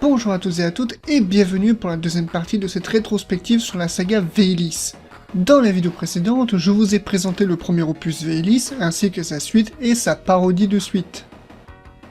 Bonjour à tous et à toutes et bienvenue pour la deuxième partie de cette rétrospective sur la saga Veillis. Dans la vidéo précédente, je vous ai présenté le premier opus Veillis ainsi que sa suite et sa parodie de suite.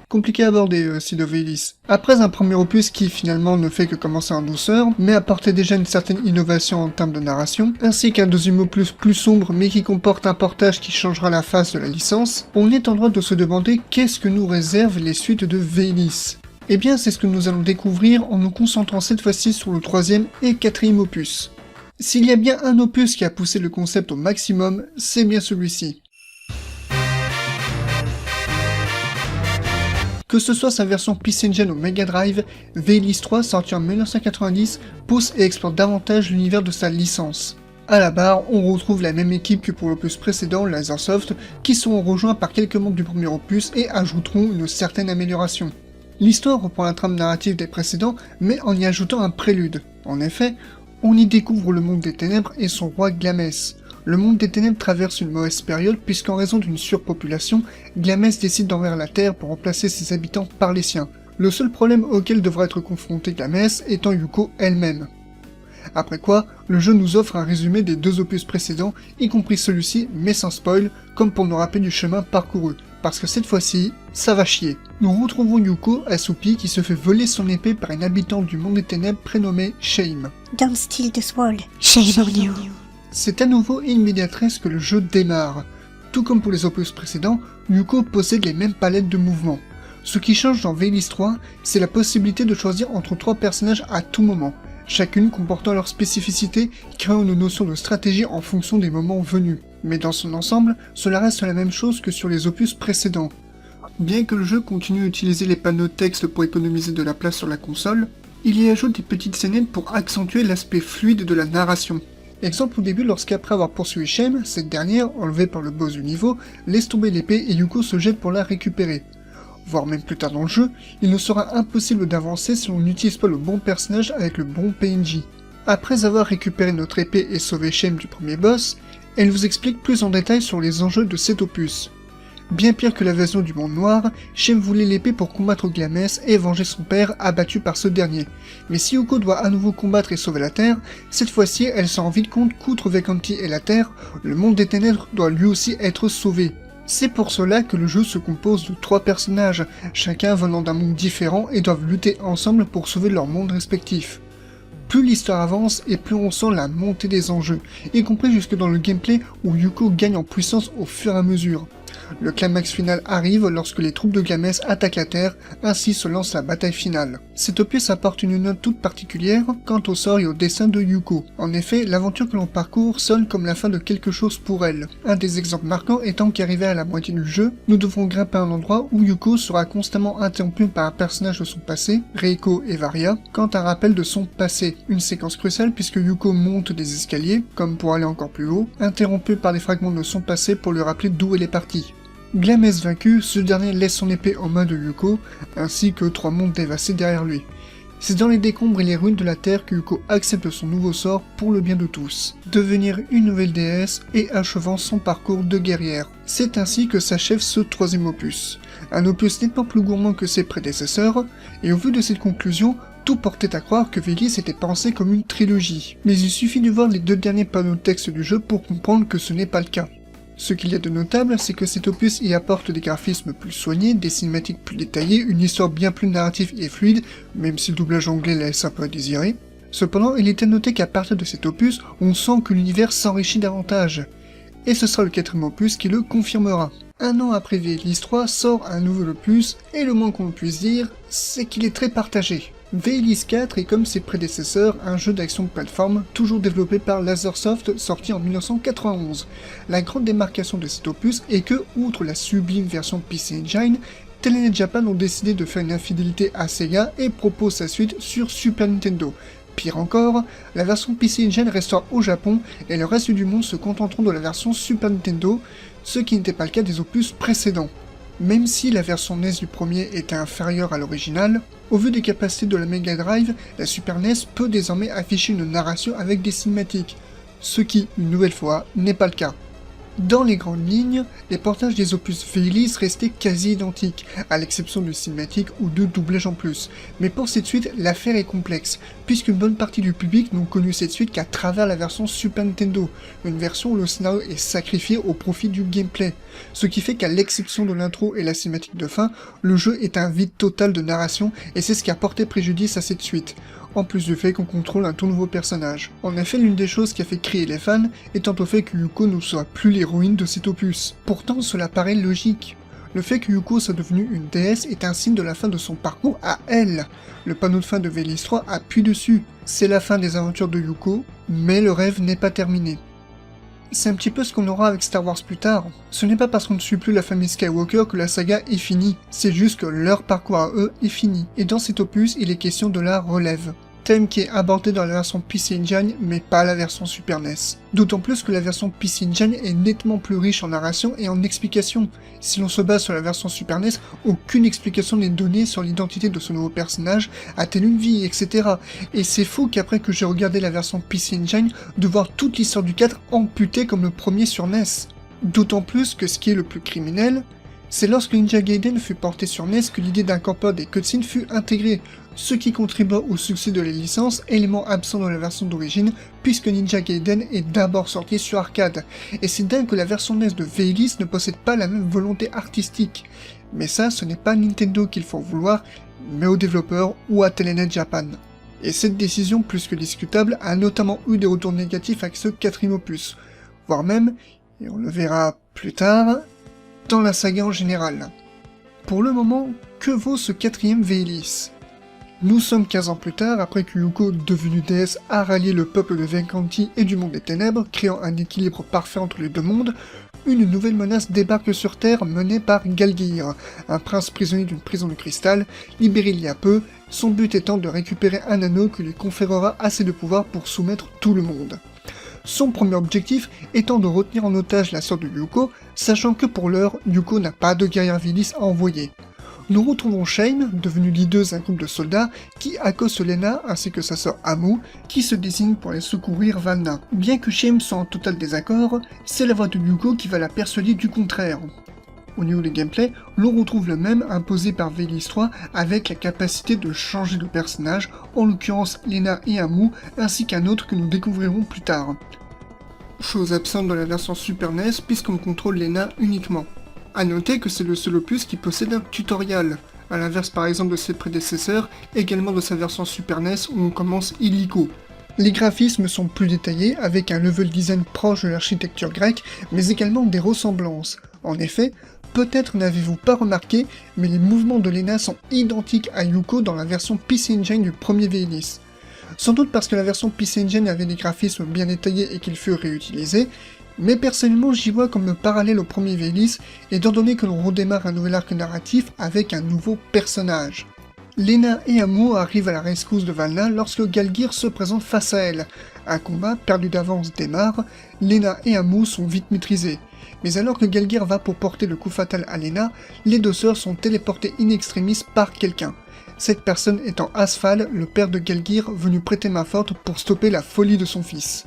Compliqué à aborder de Veillis. Après un premier opus qui finalement ne fait que commencer en douceur, mais apportait déjà une certaine innovation en termes de narration, ainsi qu'un deuxième opus plus sombre mais qui comporte un portage qui changera la face de la licence, on est en droit de se demander qu'est-ce que nous réservent les suites de Veillis. Eh bien c'est ce que nous allons découvrir en nous concentrant cette fois-ci sur le troisième et quatrième opus. S'il y a bien un opus qui a poussé le concept au maximum, c'est bien celui-ci. Que ce soit sa version PC Engine ou Mega Drive, Veillis 3 sorti en 1990 pousse et explore davantage l'univers de sa licence. À la barre, on retrouve la même équipe que pour l'opus précédent, Lasersoft, qui seront rejoints par quelques membres du premier opus et ajouteront une certaine amélioration. L'histoire reprend la trame narrative des précédents, mais en y ajoutant un prélude. En effet, on y découvre le monde des ténèbres et son roi Glamès. Le monde des ténèbres traverse une mauvaise période puisqu'en raison d'une surpopulation, Glamès décide d'envahir la Terre pour remplacer ses habitants par les siens. Le seul problème auquel devra être confronté Glamès étant Yuko elle-même. Après quoi, le jeu nous offre un résumé des deux opus précédents, y compris celui-ci, mais sans spoil, comme pour nous rappeler du chemin parcouru. Parce que cette fois-ci, ça va chier. Nous retrouvons Yuko, assoupie, qui se fait voler son épée par une habitante du monde des ténèbres prénommée Shame. Don't steal the sword. Shame on you. C'est à nouveau immédiatement que le jeu démarre. Tout comme pour les opus précédents, Yuko possède les mêmes palettes de mouvements. Ce qui change dans Veillis 3, c'est la possibilité de choisir entre 3 personnages à tout moment, chacune comportant leur spécificité, créant une notion de stratégie en fonction des moments venus. Mais dans son ensemble, cela reste la même chose que sur les opus précédents. Bien que le jeu continue à utiliser les panneaux de texte pour économiser de la place sur la console, il y ajoute des petites scénettes pour accentuer l'aspect fluide de la narration. Exemple au début lorsqu'après avoir poursuivi Shame, cette dernière, enlevée par le boss du niveau, laisse tomber l'épée et Yuko se jette pour la récupérer. Voire même plus tard dans le jeu, il nous sera impossible d'avancer si l'on n'utilise pas le bon personnage avec le bon PNJ. Après avoir récupéré notre épée et sauvé Shame du premier boss, elle vous explique plus en détail sur les enjeux de cet opus. Bien pire que l'invasion du monde noir, Shame voulait l'épée pour combattre Glamès et venger son père abattu par ce dernier. Mais si Yuko doit à nouveau combattre et sauver la Terre, cette fois-ci elle s'en rend vite compte qu'outre Vekanti et la Terre, le monde des ténèbres doit lui aussi être sauvé. C'est pour cela que le jeu se compose de 3 personnages, chacun venant d'un monde différent et doivent lutter ensemble pour sauver leur monde respectif. Plus l'histoire avance et plus on sent la montée des enjeux, y compris jusque dans le gameplay où Yuko gagne en puissance au fur et à mesure. Le climax final arrive lorsque les troupes de Glamès attaquent la Terre, ainsi se lance la bataille finale. Cet opus apporte une note toute particulière quant au sort et au destin de Yuko. En effet, l'aventure que l'on parcourt sonne comme la fin de quelque chose pour elle. Un des exemples marquants étant qu'arrivé à la moitié du jeu, nous devrons grimper à un endroit où Yuko sera constamment interrompu par un personnage de son passé, Reiko et Varia, quant à un rappel de son passé. Une séquence cruciale puisque Yuko monte des escaliers, comme pour aller encore plus haut, interrompu par des fragments de son passé pour lui rappeler d'où elle est partie. Glamès vaincu, ce dernier laisse son épée aux mains de Yuko, ainsi que 3 mondes dévastés derrière lui. C'est dans les décombres et les ruines de la Terre que Yuko accepte son nouveau sort pour le bien de tous, devenir une nouvelle déesse et achevant son parcours de guerrière. C'est ainsi que s'achève ce troisième opus. Un opus nettement plus gourmand que ses prédécesseurs, et au vu de cette conclusion, tout portait à croire que Veillis était pensé comme une trilogie. Mais il suffit de voir les 2 derniers panneaux de texte du jeu pour comprendre que ce n'est pas le cas. Ce qu'il y a de notable, c'est que cet opus y apporte des graphismes plus soignés, des cinématiques plus détaillées, une histoire bien plus narrative et fluide, même si le doublage anglais laisse un peu à désirer. Cependant, il est à noter qu'à partir de cet opus, on sent que l'univers s'enrichit davantage. Et ce sera le 4ème opus qui le confirmera. Un an après Veillis 3 sort un nouvel opus, et le moins qu'on puisse dire, c'est qu'il est très partagé. Veillis 4 est comme ses prédécesseurs un jeu d'action de plateforme toujours développé par Lasersoft sorti en 1991. La grande démarcation de cet opus est que, outre la sublime version PC Engine, Telenet Japan ont décidé de faire une infidélité à Sega et proposent sa suite sur Super Nintendo. Pire encore, la version PC Engine restera au Japon et le reste du monde se contenteront de la version Super Nintendo, ce qui n'était pas le cas des opus précédents. Même si la version NES du premier était inférieure à l'original, au vu des capacités de la Mega Drive, la Super NES peut désormais afficher une narration avec des cinématiques, ce qui, une nouvelle fois, n'est pas le cas. Dans les grandes lignes, les portages des opus Veilise restaient quasi identiques, à l'exception de cinématiques ou de doublages en plus. Mais pour cette suite, l'affaire est complexe, puisqu'une bonne partie du public n'ont connu cette suite qu'à travers la version Super Nintendo, une version où le scénario est sacrifié au profit du gameplay. Ce qui fait qu'à l'exception de l'intro et la cinématique de fin, le jeu est un vide total de narration, et c'est ce qui a porté préjudice à cette suite. En plus du fait qu'on contrôle un tout nouveau personnage. En effet, l'une des choses qui a fait crier les fans étant au fait que Yuko ne soit plus l'héroïne de cet opus. Pourtant, cela paraît logique. Le fait que Yuko soit devenue une déesse est un signe de la fin de son parcours à elle. Le panneau de fin de Veilise 3 appuie dessus. C'est la fin des aventures de Yuko, mais le rêve n'est pas terminé. C'est un petit peu ce qu'on aura avec Star Wars plus tard. Ce n'est pas parce qu'on ne suit plus la famille Skywalker que la saga est finie, c'est juste que leur parcours à eux est fini. Et dans cet opus, il est question de la relève. Thème qui est abordé dans la version PC Engine, mais pas la version Super NES. D'autant plus que la version PC Engine est nettement plus riche en narration et en explications. Si l'on se base sur la version Super NES, aucune explication n'est donnée sur l'identité de ce nouveau personnage, a-t-elle une vie, etc. Et c'est faux qu'après que j'ai regardé la version PC Engine, de voir toute l'histoire du 4 amputée comme le premier sur NES. D'autant plus que ce qui est le plus criminel, c'est lorsque Ninja Gaiden fut porté sur NES que l'idée d'incorporer des cutscenes fut intégrée, ce qui contribua au succès de la licence, élément absent dans la version d'origine, puisque Ninja Gaiden est d'abord sorti sur arcade. Et c'est dingue que la version NES de Veilise ne possède pas la même volonté artistique. Mais ça, ce n'est pas Nintendo qu'il faut vouloir, mais aux développeurs ou à Telenet Japan. Et cette décision, plus que discutable, a notamment eu des retours négatifs avec ce quatrième opus, voire même, et on le verra plus tard, dans la saga en général. Pour le moment, que vaut ce quatrième Veilise ? Nous sommes 15 ans plus tard, après que Yuko, devenue déesse, a rallié le peuple de Venkanti et du monde des ténèbres, créant un équilibre parfait entre les deux mondes, une nouvelle menace débarque sur Terre menée par Galgir, un prince prisonnier d'une prison de cristal, libéré il y a peu, son but étant de récupérer un anneau qui lui conférera assez de pouvoir pour soumettre tout le monde. Son premier objectif étant de retenir en otage la sœur de Yuko, sachant que pour l'heure, Yuko n'a pas de guerrière Veilise à envoyer. Nous retrouvons Shame, devenue leader d'un groupe de soldats, qui accoste Lena ainsi que sa sœur Amu, qui se désigne pour aller secourir Valna. Bien que Shame soit en total désaccord, c'est la voix de Yuko qui va la persuader du contraire. Au niveau du gameplay, l'on retrouve le même imposé par Veilise 3 avec la capacité de changer de personnage, en l'occurrence Lena et Amu, ainsi qu'un autre que nous découvrirons plus tard. Chose absente dans la version Super NES puisqu'on contrôle Lena uniquement. A noter que c'est le seul opus qui possède un tutoriel, à l'inverse par exemple de ses prédécesseurs, également de sa version Super NES où on commence illico. Les graphismes sont plus détaillés, avec un level design proche de l'architecture grecque, mais également des ressemblances. En effet, peut-être n'avez-vous pas remarqué, mais les mouvements de Lena sont identiques à Yuko dans la version PC Engine du premier Veilise. Sans doute parce que la version PC Engine avait des graphismes bien détaillés et qu'ils furent réutilisés, mais personnellement j'y vois comme le parallèle au premier Veilise, étant donné que l'on redémarre un nouvel arc narratif avec un nouveau personnage. Lena et Amu arrivent à la rescousse de Valna lorsque Galgir se présente face à elle. Un combat perdu d'avance démarre, Lena et Amu sont vite maîtrisés. Mais alors que Galgir va pour porter le coup fatal à Lena, les deux sœurs sont téléportées in extremis par quelqu'un. Cette personne étant Asphal, le père de Galgir, venu prêter main forte pour stopper la folie de son fils.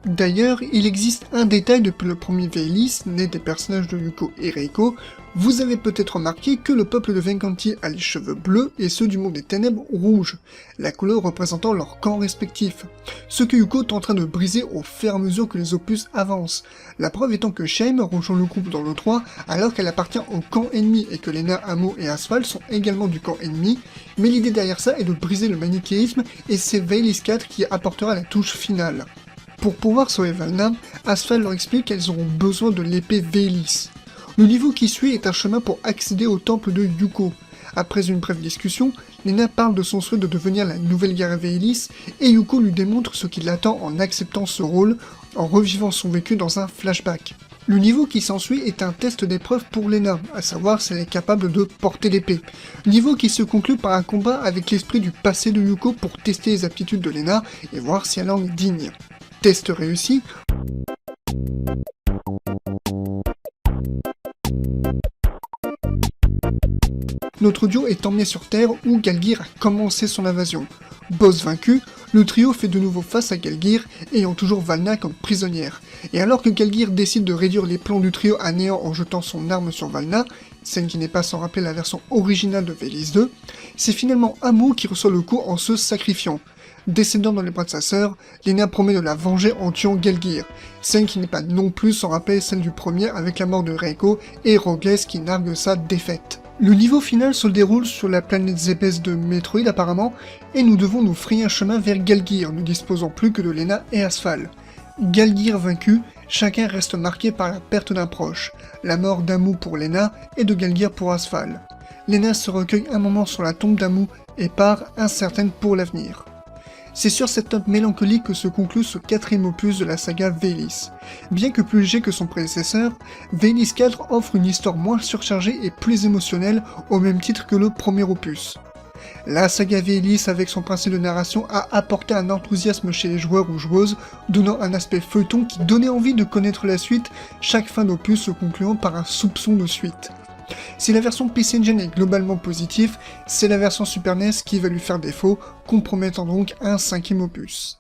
D'ailleurs, il existe un détail depuis le premier Veilise, né des personnages de Yuko et Reiko. Vous avez peut-être remarqué que le peuple de Venkanti a les cheveux bleus et ceux du monde des ténèbres rouges, la couleur représentant leurs camps respectifs. Ce que Yuko est en train de briser au fur et à mesure que les opus avancent. La preuve étant que Shame rejoint le groupe dans le 3 alors qu'elle appartient au camp ennemi et que Lena, Amu et Asphalt sont également du camp ennemi, mais l'idée derrière ça est de briser le manichéisme et c'est Veilise 4 qui apportera la touche finale. Pour pouvoir sauver Valna, Asphalt leur explique qu'elles auront besoin de l'épée Veilise. Le niveau qui suit est un chemin pour accéder au temple de Yuko. Après une brève discussion, Lena parle de son souhait de devenir la nouvelle guerrière Veilise, et Yuko lui démontre ce qui l'attend en acceptant ce rôle, en revivant son vécu dans un flashback. Le niveau qui s'ensuit est un test d'épreuve pour Lena, à savoir si elle est capable de porter l'épée. Niveau qui se conclut par un combat avec l'esprit du passé de Yuko pour tester les aptitudes de Lena et voir si elle en est digne. Test réussi. Notre duo est emmené sur Terre où Galgir a commencé son invasion. Boss vaincu, le trio fait de nouveau face à Gelgeir, ayant toujours Valna comme prisonnière. Et alors que Gelgeir décide de réduire les plans du trio à néant en jetant son arme sur Valna, scène qui n'est pas sans rappeler la version originale de Velis 2, c'est finalement Amu qui reçoit le coup en se sacrifiant. Décédant dans les bras de sa sœur, Lena promet de la venger en tuant Gelgeir, scène qui n'est pas non plus sans rappeler celle du premier avec la mort de Reiko et Rogles qui nargue sa défaite. Le niveau final se déroule sur la planète Zepes de Metroid apparemment, et nous devons nous frayer un chemin vers Gelgeir, ne disposant plus que de Lena et Asphalt. Gelgeir vaincu, chacun reste marqué par la perte d'un proche, la mort d'Amu pour Lena et de Gelgeir pour Asphalt. Lena se recueille un moment sur la tombe d'Amu et part incertaine pour l'avenir. C'est sur cette note mélancolique que se conclut ce quatrième opus de la saga Velis. Bien que plus léger que son prédécesseur, Velis 4 offre une histoire moins surchargée et plus émotionnelle au même titre que le premier opus. La saga Velis avec son principe de narration a apporté un enthousiasme chez les joueurs ou joueuses, donnant un aspect feuilleton qui donnait envie de connaître la suite, chaque fin d'opus se concluant par un soupçon de suite. Si la version PC Engine est globalement positive, c'est la version Super NES qui va lui faire défaut, compromettant donc un cinquième opus.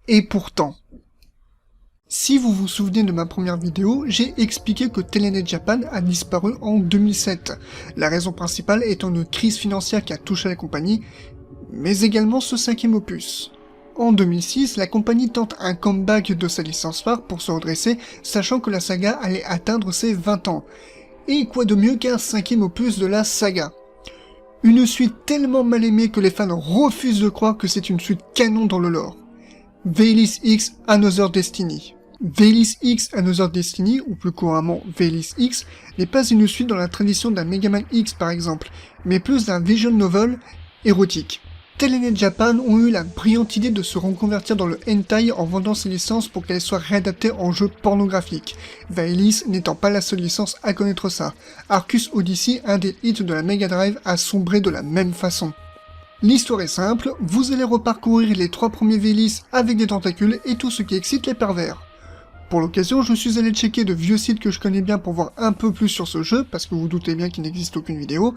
Et pourtant, si vous vous souvenez de ma première vidéo, j'ai expliqué que Telenet Japan a disparu en 2007, la raison principale étant une crise financière qui a touché la compagnie, mais également ce cinquième opus. En 2006, la compagnie tente un comeback de sa licence phare pour se redresser, sachant que la saga allait atteindre ses 20 ans. Et quoi de mieux qu'un cinquième opus de la saga? Une suite tellement mal aimée que les fans refusent de croire que c'est une suite canon dans le lore. Velis X Another Destiny. Velis X Another Destiny, ou plus couramment Velis X, n'est pas une suite dans la tradition d'un Mega Man X par exemple, mais plus d'un visual novel érotique. Telenet Japan ont eu la brillante idée de se reconvertir dans le hentai en vendant ses licences pour qu'elles soient réadaptées en jeux pornographiques. Velis n'étant pas la seule licence à connaître ça. Arcus Odyssey, un des hits de la Mega Drive, a sombré de la même façon. L'histoire est simple, vous allez reparcourir les 3 premiers Velis avec des tentacules et tout ce qui excite les pervers. Pour l'occasion, je suis allé checker de vieux sites que je connais bien pour voir un peu plus sur ce jeu, parce que vous doutez bien qu'il n'existe aucune vidéo,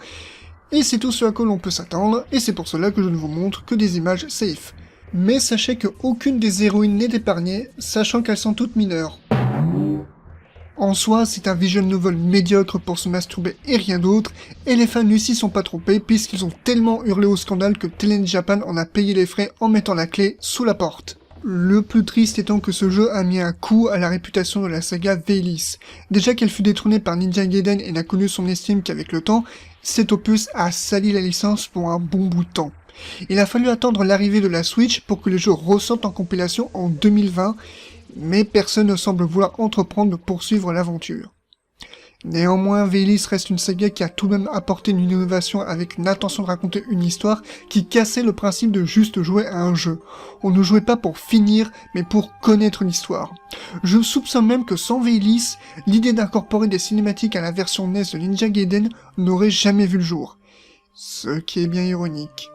et c'est tout ce à quoi l'on peut s'attendre, et c'est pour cela que je ne vous montre que des images safe. Mais sachez qu'aucune des héroïnes n'est épargnée, sachant qu'elles sont toutes mineures. En soi, c'est un visual novel médiocre pour se masturber et rien d'autre, et les fans ne s'y sont pas trompés puisqu'ils ont tellement hurlé au scandale que Telenet Japan en a payé les frais en mettant la clé sous la porte. Le plus triste étant que ce jeu a mis un coup à la réputation de la saga Velis. Déjà qu'elle fut détrônée par Ninja Gaiden et n'a connu son estime qu'avec le temps, cet opus a sali la licence pour un bon bout de temps. Il a fallu attendre l'arrivée de la Switch pour que le jeu ressorte en compilation en 2020, mais personne ne semble vouloir entreprendre de poursuivre l'aventure. Néanmoins, Velis reste une saga qui a tout de même apporté une innovation avec une intention de raconter une histoire qui cassait le principe de juste jouer à un jeu. On ne jouait pas pour finir, mais pour connaître l'histoire. Je soupçonne même que sans Velis, l'idée d'incorporer des cinématiques à la version NES de Ninja Gaiden n'aurait jamais vu le jour. Ce qui est bien ironique.